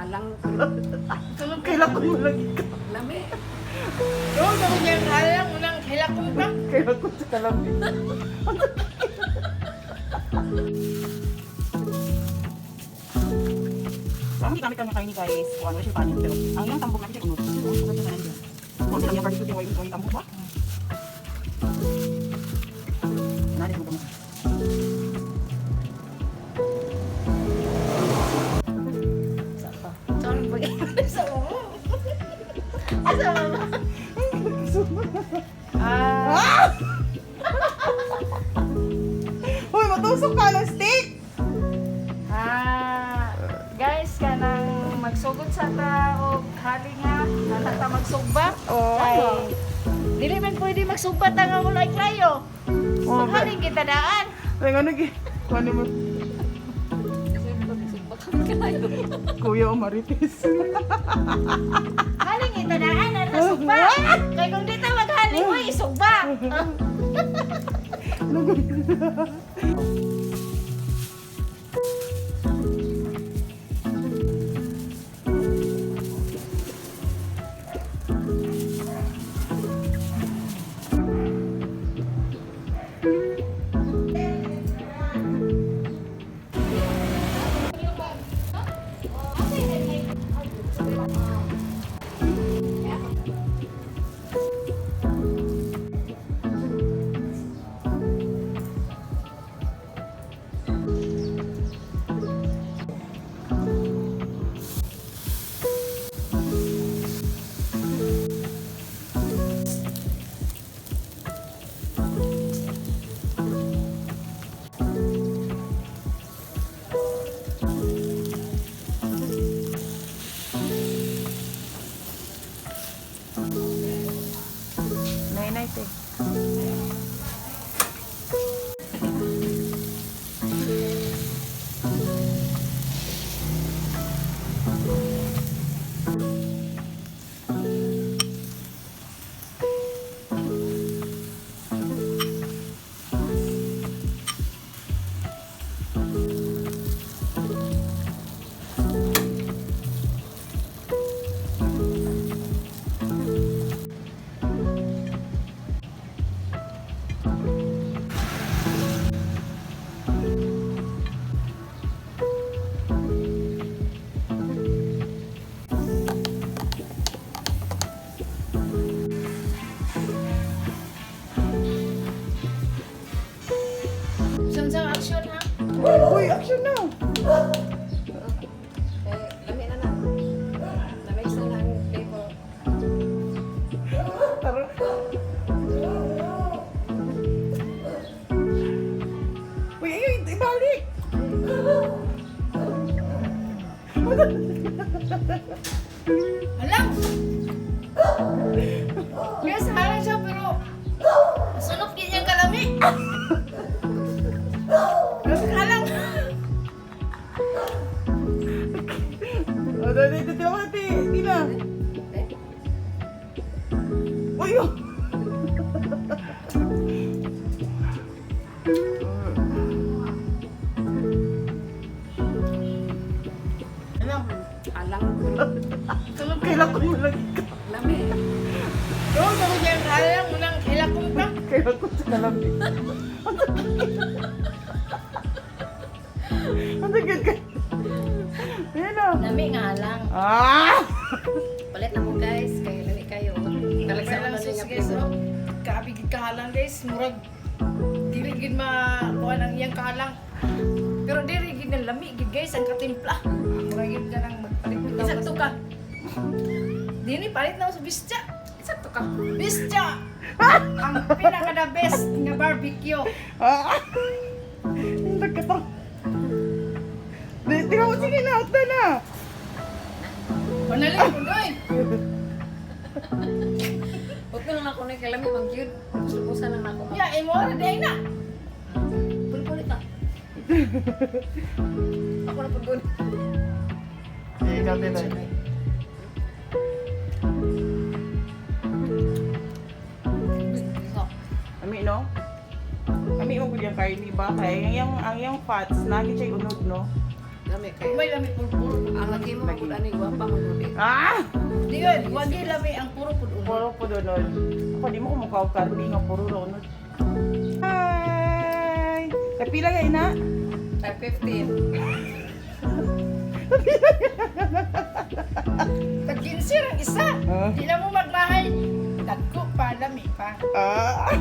alang. Tulog kailan ko mo lagi ka. Lami. Oo, sabi niya, alam mo nang hilakon ka. Kailan ko sa kalambi. So, ang gamit kami kayo ni guys, kung ano siya panin, pero ang iyang tambok natin siya unod. Kung ano siya nandiyan. Kung sila niya barbecue, yung yung tambok ba? Nalit mo kami. Saan ba yan? Sa mo? Asa mo? Uy, matusok ka ng steak! Guys, kanang magsugod sa ta o hali nga, nata magsugba. Oo. Ay, dili man pwede magsugba ta nga mula iklayo. Oo, Paghaling kita daan. Ay, ano gi? Ano mo? Kuya o Marites. Haling kita daan, ano sugba. Kaya kung di ta maghaling mo, isugba. Nay-nay, te. Sansang action ha? Uy, action na! Lami na na. Lami sa lang flavor. Tara. Uy, ayun, ibalik! Alam! Yes, halang siya pero sunok din niyang kalami. Halang! O, dito ako natin. Hindi na. Uy, oh! Alam, Alang. tulog Kailan ko mo lagi ka. Lami. Oo, sabi niya, alam mo nang hilakon ka. Kailan ko sa kalambi. Ang sagad ka. Ayan na. Lami nga halang. Ah! Palit na mo guys. Kaya lami kayo. Talagsa Kaya mo lang na sus niya guys, flavor. oh. Kaabigid kahalang guys, murag dili gid makuha ang iyang kahalang. Pero dili gid ng lami gid guys ang katimpla. Murag gid ka nang magpalit ng isakto ka. Dini palit na ako sa bisya. Sakto ka. Bisya! Ang pinaka the best nga barbecue. Ah! Nagkatang. Tingnan mo, sige na, hot na. Panali ko doy. Huwag ko lang ako na kalami pang cute. Lupusan lang ako. Ya, imo ra day na. Pulpulit ka. Ako na pagod. Sige, ikaw din na. Ami, no? Ami mo yung kain, ba? Kaya ang yung fats, nagit siya unod, no? Lami kayo. May lami puro. Ang lagi mo magud ani gwapa magudi. Ah! Di yun, wag yung lami ang puro po doon. Puro po doon. Ako di mo kumukhaw ka, hindi nga puro doon. Hi! Kapila ka ina? Type 15. Tag-kinsir ang isa. Ah. Di na mo magmahay. Dagko pa, lami pa. Ah!